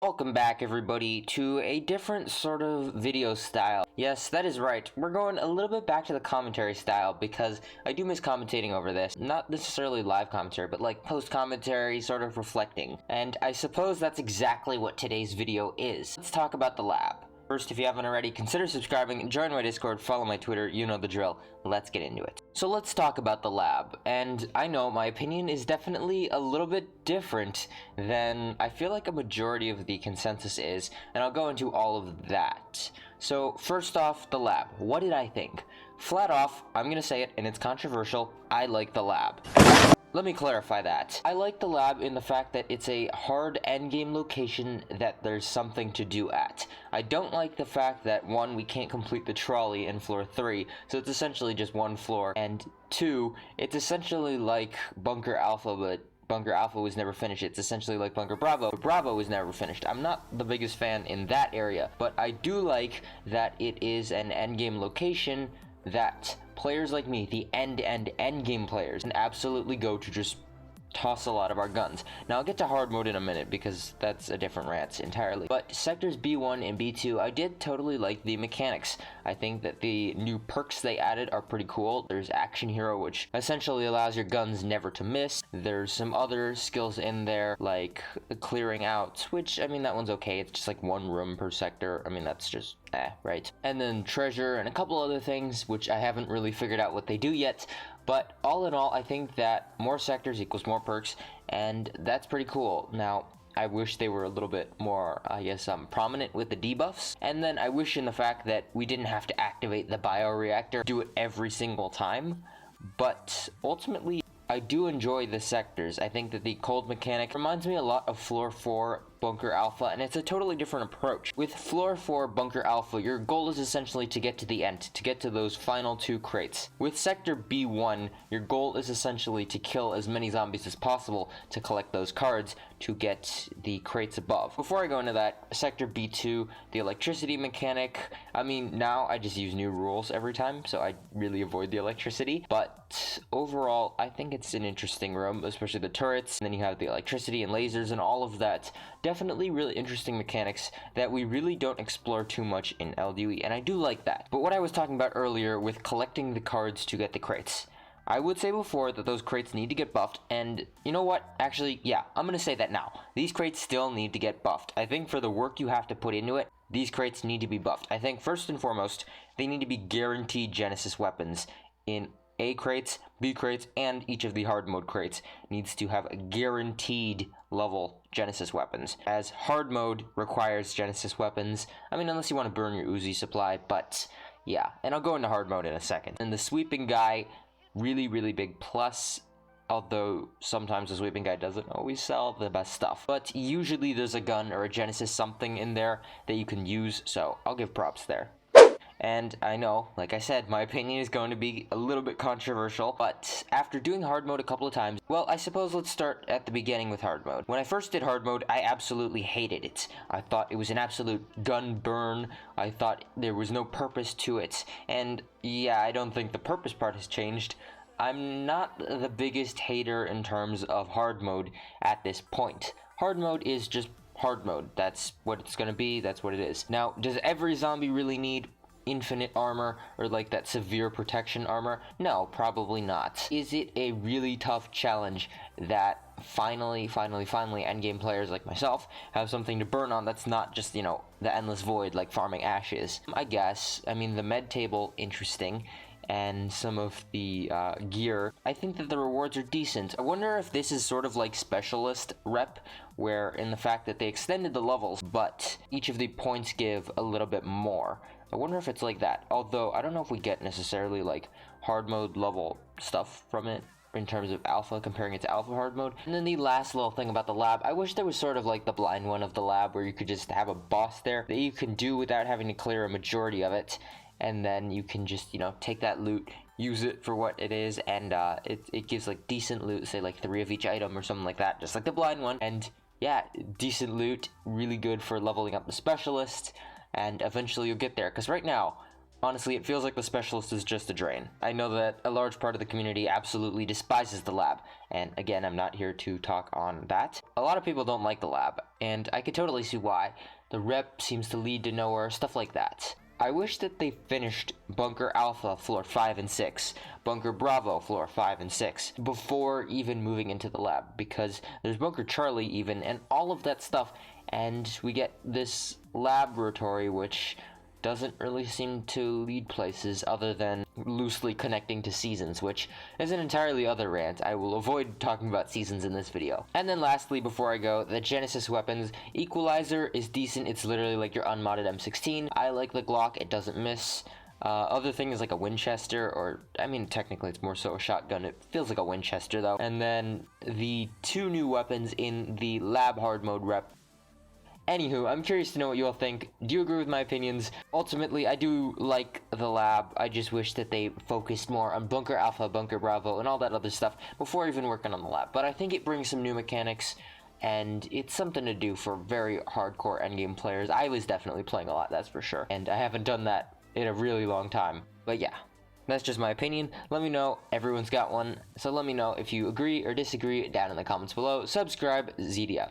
Welcome back everybody to a different sort of video style. Yes, that is right. We're going a little bit back to the commentary style because I do miss commentating over this. Not necessarily live commentary, but like post-commentary, sort of reflecting. And I suppose that's exactly what today's video is. Let's talk about the lab. First, if you haven't already, consider subscribing, join my Discord, follow my Twitter, you know the drill. Let's get into it. So let's talk about the lab, and I know my opinion is definitely a little bit different than I feel like a majority of the consensus is, and I'll go into all of that. So first off, the lab. What did I think? Flat off, I'm gonna say it, and it's controversial, I like the lab. Let me clarify that. I like the lab in the fact that it's a hard endgame location that there's something to do at. I don't like the fact that, one, we can't complete the trolley in floor 3, so it's essentially just one floor, and 2, it's essentially like Bunker Alpha, but Bunker Alpha was never finished. It's essentially like Bunker Bravo, but Bravo was never finished. I'm not the biggest fan in that area, but I do like that it is an endgame location that players like me, the endgame players, can absolutely go to just toss a lot of our guns. Now I'll get to hard mode in a minute because that's a different rant entirely. But sectors B1 and B2, I did totally like the mechanics. I think that the new perks they added are pretty cool. There's Action Hero, which essentially allows your guns never to miss. There's some other skills in there like clearing out, which, I mean, that one's okay. It's just like one room per sector. I mean, that's just right. And then treasure and a couple other things which I haven't really figured out what they do yet. But all in all, I think that more sectors equals more perks, and that's pretty cool. Now, I wish they were a little bit more, I guess, prominent with the debuffs. And then I wish in the fact that we didn't have to activate the bioreactor, do it every single time. But ultimately, I do enjoy the sectors. I think that the cold mechanic reminds me a lot of Floor 4 Bunker Alpha, and it's a totally different approach. With Floor 4 Bunker Alpha, your goal is essentially to get to the end, to get to those final 2 crates. With Sector B1, your goal is essentially to kill as many zombies as possible to collect those cards to get the crates above. Before I go into that, Sector B2, the electricity mechanic, I mean, now I just use new rules every time, so I really avoid the electricity, but overall, I think it's an interesting room, especially the turrets, and then you have the electricity and lasers and all of that. Definitely really interesting mechanics that we really don't explore too much in ldoe, and I do like that. But what I was talking about earlier with collecting the cards to get the crates, I would say before that those crates need to get buffed, and you know what? Actually, yeah, I'm gonna say that now. These crates still need to get buffed. I think for the work you have to put into it, these crates need to be buffed. I think first and foremost, they need to be guaranteed Genesis weapons in A crates, B crates, and each of the hard mode crates needs to have a guaranteed level Genesis weapons, as hard mode requires Genesis weapons. I mean, unless you want to burn your Uzi supply, but yeah, and I'll go into hard mode in a second. And the sweeping guy, really big plus, although sometimes the sweeping guy doesn't always sell the best stuff. But usually there's a gun or a Genesis something in there that you can use, so I'll give props there. And I know, like I said, my opinion is going to be a little bit controversial, but after doing hard mode a couple of times, well, I suppose let's start at the beginning with hard mode. When I first did hard mode, I absolutely hated it. I thought it was an absolute gun burn. I thought there was no purpose to it. And yeah, I don't think the purpose part has changed. I'm not the biggest hater in terms of hard mode at this point. Hard mode is just hard mode. That's what it's gonna be, that's what it is. Now, does every zombie really need infinite armor or like that severe protection armor? No, probably not. Is it a really tough challenge that finally endgame players like myself have something to burn on that's not just, you know, the endless void like farming ashes? I guess. I mean, the med table, interesting, and some of the gear, I think that the rewards are decent. I wonder if this is sort of like specialist rep, where in the fact that they extended the levels, but each of the points give a little bit more. I wonder if it's like that, although I don't know if we get necessarily like hard mode level stuff from it in terms of alpha, comparing it to alpha hard mode. And then the last little thing about the lab, I wish there was sort of like the blind one of the lab where you could just have a boss there that you can do without having to clear a majority of it, and then you can just, you know, take that loot, use it for what it is, and it gives like decent loot, say like 3 of each item or something like that, just like the blind one. And yeah, decent loot, really good for leveling up the specialist, and eventually you'll get there, because right now Honestly, it feels like the specialist is just a drain. I know that a large part of the community absolutely despises the lab, and again, I'm not here to talk on that. A lot of people don't like the lab, and I could totally see why. The rep seems to lead to nowhere, stuff like that. I wish that they finished Bunker Alpha Floor 5 and 6, Bunker Bravo Floor 5 and 6, before even moving into the lab, because there's Bunker Charlie even, and all of that stuff, and we get this laboratory which doesn't really seem to lead places other than loosely connecting to seasons, which is an entirely other rant. I will avoid talking about seasons in this video. And then lastly, before I go, the Genesis weapons. Equalizer is decent. It's literally like your unmodded M16. I like the Glock. It doesn't miss. Other things like a Winchester, or I mean technically it's more so a shotgun. It feels like a Winchester though. And then the 2 new weapons in the lab hard mode rep. Anywho, I'm curious to know what you all think. Do you agree with my opinions? Ultimately, I do like the lab. I just wish that they focused more on Bunker Alpha, Bunker Bravo, and all that other stuff before even working on the lab. But I think it brings some new mechanics, and it's something to do for very hardcore endgame players. I was definitely playing a lot, that's for sure. And I haven't done that in a really long time. But yeah, that's just my opinion. Let me know. Everyone's got one. So let me know if you agree or disagree down in the comments below. Subscribe. ZD out.